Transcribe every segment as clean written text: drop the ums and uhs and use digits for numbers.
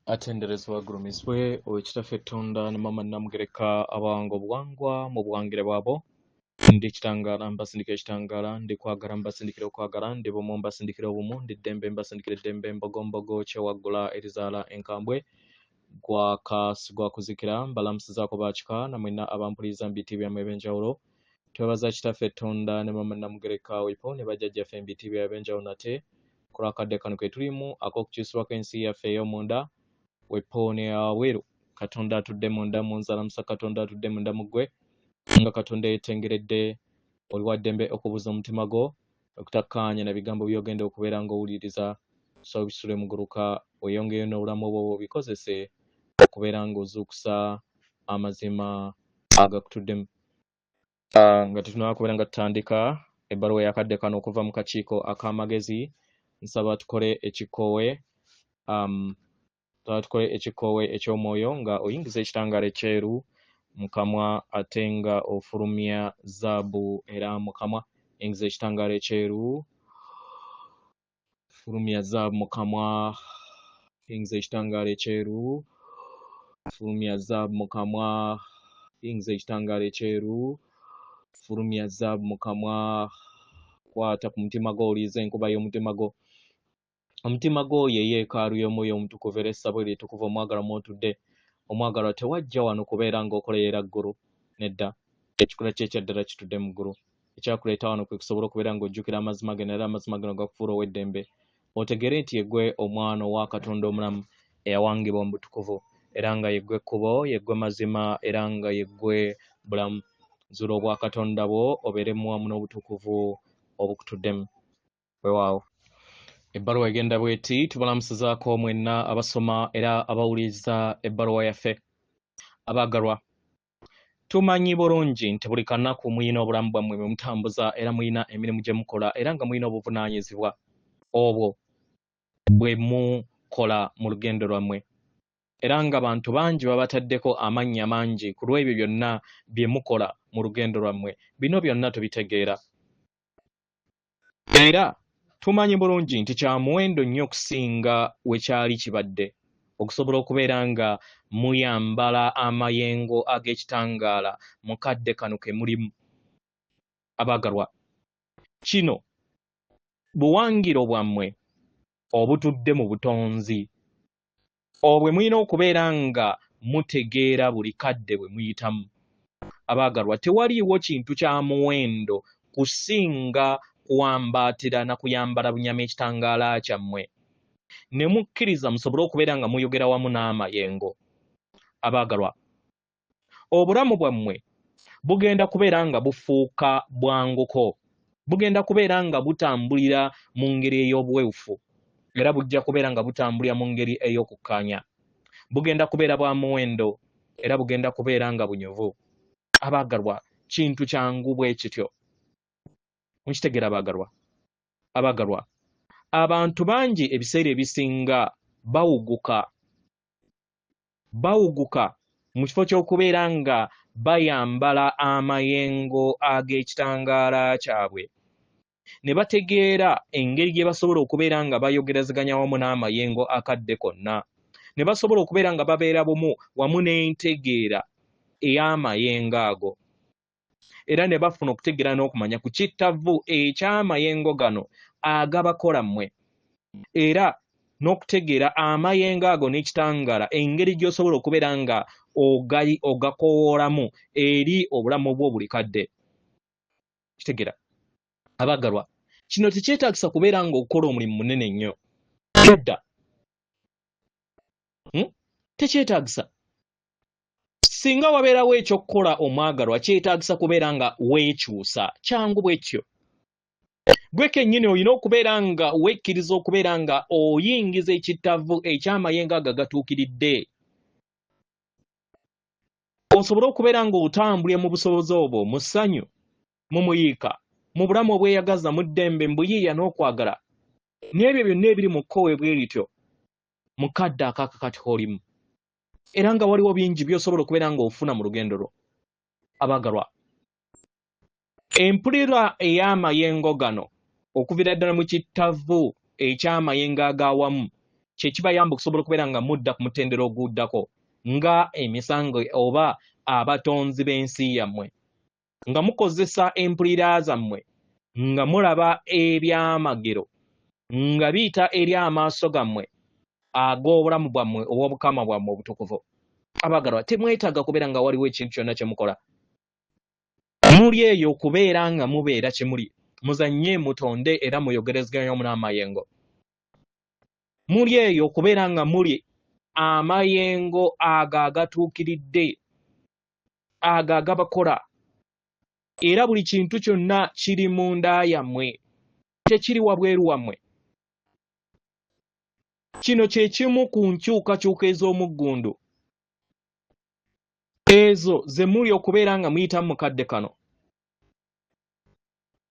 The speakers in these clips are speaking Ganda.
Atenderezwa gurumizwe owekitaffe Tonda ne Mama Namugereka abawango obuwangwa mu buwangire bwabo. Ndi kitangala mbasindika ekitangala, ndi kwagala mbasindikira okwagala, ndi bumu mbasindikira obumu, ndi ddembe mbasindikira eddembe, mbogombogo kyewaggula erizaala enkambwe gwa kuzikira mbalamusizaako bakika namwena abampuliriza mu biti byammwe eb'enjawulo. Twebaza kitaffe Tonda ne Mama Namugereka wipo ne bajjajjaffe mu biti byabwe eb'enjawulo nate ku lwakadde kano ke tulimu ak'okukyusibwako ensi yaffe ey'omunda wepoone aweeru. Katonda atudde munda mu nzalamusa, Katonda atudde munda mu ggwe nga Katonda yeetengeredde oli wa ddembe okubuuza omutima gwo okutakkaanya na bigambo by'ogenda okubeera ng'owuliriza, so bisule muguruka weyongeyo n'obulamu obwo bikozese okubeera ng'ozuukusa amazima agakutuddemu. Nga tetunaba kubeera nga tutandika ebbaluwa eyakadde kano okuva mu kakiiko ak'amagezi, nsaba tukole ekikoowe eky'omwoyo nga oyingiza ekitangaala ekyeru mu kamwa ate nga ofulumya zaabu era mu kamwa. Yingiza ekitangaala ekyeru, fulumya zaabu mu kamwa. Yingiza ekitangaala ekyeru, fulumya zaabu mu kamwa. Yingiza ekitangaala ekyeru, fulumya zaabu mu kamwa. Kwata ku mutima gwo, oliiza enkuba y'omutima gwo. Omutima gwo ye yeekaalu y'omwoyo omutukuvu era essabo eritukuvu omwagalwa mw'otudde. Omwagalwa tewajja wano kubeera ng'okolerera ggulu, nedda. Ekikula kye ekyaddala kitudde mu ggulu. Ekyakuleeta wano kwe kusobola okubeera ng'ojjukira amazima gano era amazima gano gakufuula ow'eddembe. Otegere nti yeggwe omwana owa Katonda omulamu eyawangibwa mu butukuvu era nga yeggwe ekkubo, yeggwe mazima era nga yeggwe bulamu. Zuula obwa Katonda bwo obeeremu wamu n'obutukuvu obukutuddemu. Weewaawo. Ebbaluwa egenda bw'eti, tubalamusizaako mwenna abasoma era abawuliriza ebbaluwa yaffe. Abaagalwa, tumanyi bulungi nti buli kanaku muyina obulamu bwammwe bwe mutambuza era muyina emirimu gye mukola era nga muyina obuvunaanyizibwa obwo bwe mukola mu lugendo lwammwe. Era nga bantu bangi babataddeko amannya mangi ku lw'ebyo byonna bye mukola mu lugendo lwammwe. Bino byonna tubitegeera. Era tumanyi bulungi nti kya muwendo nnyo okusinga we kyali kibadde okusobola okubeera nga muyambala amayengo ag'ekitangaala mu kadde kano ke mulimu. Abaagalwa, kino buwangiro bwammwe obutudde mu butonzi obwe mulina okubeera nga mutegeera buli kadde bwe muyitamu. Abaagalwa, tewaliiwo kintu kya muwendo kusinga kuwambaatira na kuyambala bunyama ekitangaala kyammwe ne mukkiriza musobole okubeera nga muyogera wamu n'amayengo. Abaagalwa, obulamu bwammwe bugenda kubeera nga bufuuka bwanguko, bugenda kubeera nga butambulira mu ngeri ey'obuweefu era bujja kubeera nga butambulira mu ngeri ey'okukkaanya. Bugenda kubeera bwa muwendo era bugenda kubeera nga bunyuvu. Abaagalwa, kintu kyangu bwe kityo. Mukitegeera abaagalwa? Abaagalwa, abantu bangi ebiseera ebisinga bawuguka mu kifo ky'okubeera nga bayambala amayengo ag'ekitangaala kyabwe ne bategeera engeri gye basobola okubeera nga bayogerezeganya wamu n'amayengo akadde konna, ne basobola okubeera nga babeera bumu wamu n'entegeera ey'amayengo ago. Era ne bafuna okutegeera n'okumanya ku kittavu eky'amayengo gano agabakola mmwe, era n'okutegeera amayengo ago n'ekitangaala engeri gy'osobola okubeera nga ogakowoolamu eri obulamu bwo buli kadde. Kitegeera abaagalwa, kino tekyetaagisa kubeera ng'okola omulimu munene nnyo, todda. Tekyetaagisa. Singa wabeerawo ekyokukola omwagalwa, kyetaagisa kubeera nga weekyusa. Kyangu bwekyo. Gwe kennyini olina okubeera nga wekkiriza okubeera nga oyingiza ekittavu eky'amayengo ago agatuukiridde, osobole okubeera ng'otambulira mu busobozi obwo, mu ssanyu, mu muyiika, mu bulamu obweyagaza, mu ddembe, mu buyiiya n'okwagala, n'ebyo byonna ebiri mu kkowe bwe lityo mu kadde akaakakati k'olimu, era nga waliwo bingi by'osobola okubeera ng'ofuna mu lugendo lwo. Abaagalwa, empulira ey'amayengo gano okuviira ddala mu kittavu eky'amayengo ag'awamu kye kibayamba okusobola okubeera nga mudda ku mutendera oguddako nga emisango oba abatonzi b'ensi yammwe, nga mukozesa empulira zammwe, nga mulaba ebyamagero, nga biyita eri amaaso gammwe ag'obulamu bwammwe obw'obukama bwammwe obutukuvu. Abagalwa, temwetaaga kubeera nga waliwo ekintu kyonna kye mukola. Muli eyo okubeera nga mubeera kye muli. Muzannye, mutonde era muyogerezeganye wamu n'amayengo. Muli eyo okubeera nga muli amayengo ago agatuukiridde, ago agabakola, era buli kintu kyonna kiri munda yammwe, tekiri wabweru wammwe. Kino kye kimu ku nkyukakyuka ez'omuggundu ezo ze muli okubeera nga muyitamu mu kadde kano,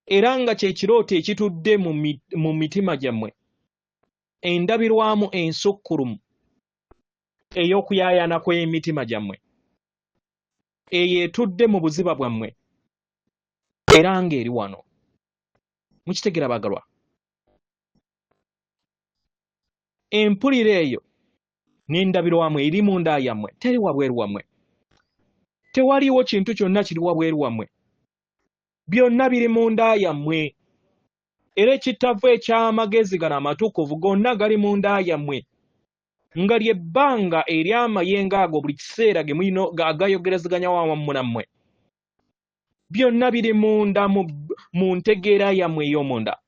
era nga kye kirooto ekitudde mu mitima gyammwe, endabirwamu ensukkulumu ey'okuyaayana kw'emitima gyammwe, eyo etudde mu buziba bwammwe era ng'eri wano. Mukitegeera bagalwa? Empulira eyo n'endabirwamu eri munda yammwe, teri wabweru wammwe. Tewaliwo kintu kyonna kiri wabweru wammwe, byonna biri munda yammwe, era ekittavu eky'amagezi gano amatukuvu gonna gali munda yammwe, nga ly'ebbanga ery'amayengo ago buli kiseera ge mulina agayogerezeganya wamu nammwe. Byonna biri munda mu ntegeera yammwe ey'omunda.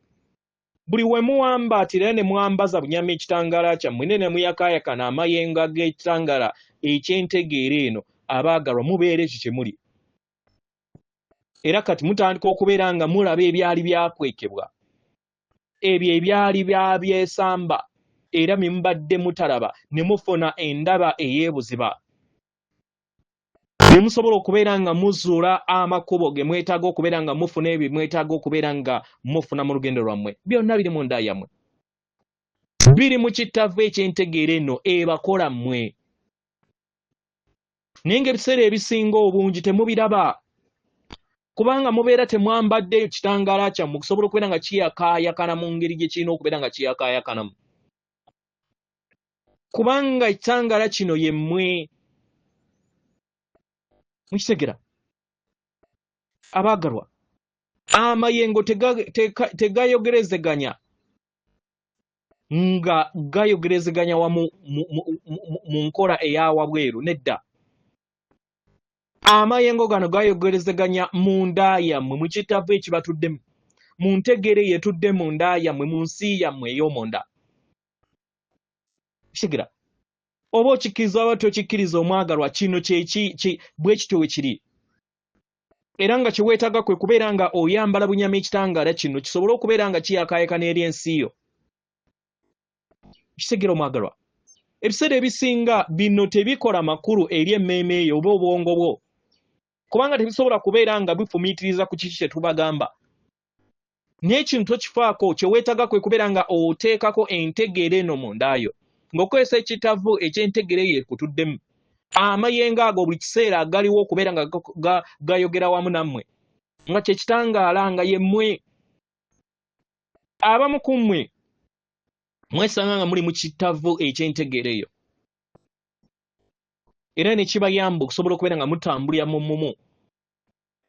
Buli we muwambaatira ne mwambaza bunyama ekitangaala kyammwe ne muyakaayakana amayengo ag'ekitangaala eky'entegeera eno, abaagalwa mubeere ekyo kye muli. Era kati mutandika okubeera nga mulaba ebyali byakwekebwa, ebyo ebyali byabyesamba, era bye mubadde mutalaba ne mufuna endaba ey'ebuziba. Ne musobola okubeera nga muzuula amakubo ge mwetaaga okubeera nga mufuna ebyo mwetaaga okubeera nga mufuna mu lugendo lwammwe. Byonna biri mu nda yammwe, biri mu kittavu eky'entegeera eno ebakola mmwe. Naye ng'ebiseera ebisinga obungi temubiraba, kubanga mubeera temwambadde ekitangaala kyammwe okusobola okubeera nga kiyakaayakana mu ngeri gye kirina okubeera nga kiyakaayakanamu, kubanga ekitangaala kino ye mmwe. Mukitegera abaagalwa? Amayengo tegayogerezeganya nga gayogerezeganya wamu mu nkola eya wabweru, nedda. Amayengo gano gayogerezeganya mu nda yammwe, mu kittavu ekibatuddemu, mu ntegeera eyetudde mu nda yammwe, mu nsi yammwe ey'omunda. Kitegera? Oba okikkiriza oba tokikkiriza omwagalwa, kino bwe kityo we kiri. Era nga kye weetaaga kwe kubeera nga oyambala bunyama ekitangaala kino kisobole okubeera nga kiyakaayakana eri ensi yo. Kitegera omwagalwa? Ebiseera ebisinga bino tebikola makulu eri emmeeme yo oba obwongo bwo, kubanga tebisobola kubeera nga bifumiitiriza ku kiki kye tubagamba. Naye kino tokifaako, kye weetaaga kwe kubeera nga oteekako entegeera eno mu nda yo, ng'okozesa ekitavu eky'entegeera eyo ekutuddemu. Amayengo ago buli kiseera agaliwo okubeera nga gayogera wamu nammwe, nga kye kitangaala nga ye mmwe. Abamu ku mmwe mwesanga nga muli mu kitavu eky'entegeera eyo, era ne kibayamba okusobola okubeera nga mutambulira mu mumu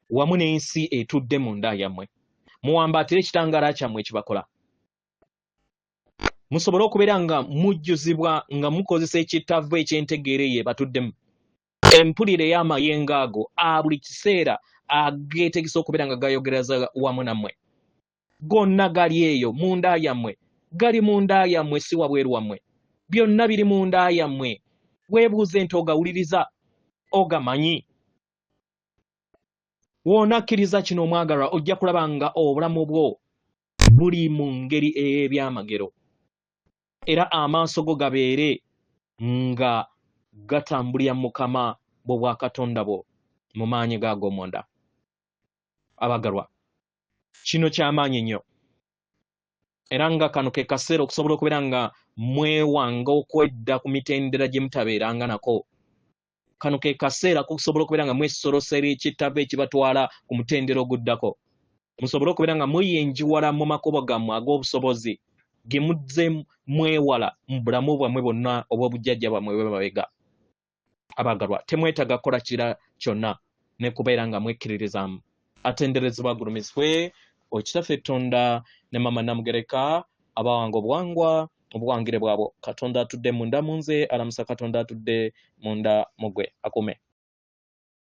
wamu n'ensi etudde mu nda yammwe. Muwambaatire ekitangaala kyammwe ekibakola, musobole okubeera nga mujjuzibwa nga mukozesa ekitavu eky'entegeera eyo ebatuddemu. Empulira ey'amayengo ago buli kiseera ageetegesa okubeera nga gayogereza wamu nammwe, gonna gali eyo mu nda yammwe, gali mu nda yammwe, si wabweru wammwe. Byonna biri mu nda yammwe. Weebuuze nti ogawuliriza, ogamanyi? W'onakkiriza kino omwagalwa, ojja kulaba nga obulamu bwo buli mu ngeri ey'ebyamagero, era amaaso go gabeere nga gatambulira Mukama bwe bwa Katonda bwo mu maanyi gaago munda. Abagalwa, kino ky'amaanyi nnyo, era nga kano ke kaseera okusobola okubeera nga mwewanga okwedda ku mitendera gye mutabeeranga nako. Kano ke kaseera kusobola okubeera nga mwesolosera ekitavu ekibatwala ku mutendera oguddako, musobole okubeera nga muyenjiwala mu makubo gammwe ag'obusobozi gemudze mwewala mu bulamu bwammwe bwonna obw'obujjajja bwammwe bwe babega. Abagalwa temwetaga kola kira kyonna ne kubeera nga mwekkiririzaamu. Atenderezebwa agulumizibwe Ekitaffe Katonda ne Mama Namugereka abawanga obuwangwa obuwangire bwabo. Katonda atudde munda mu nze, alamusa Katonda atudde munda mu gwe. Akume.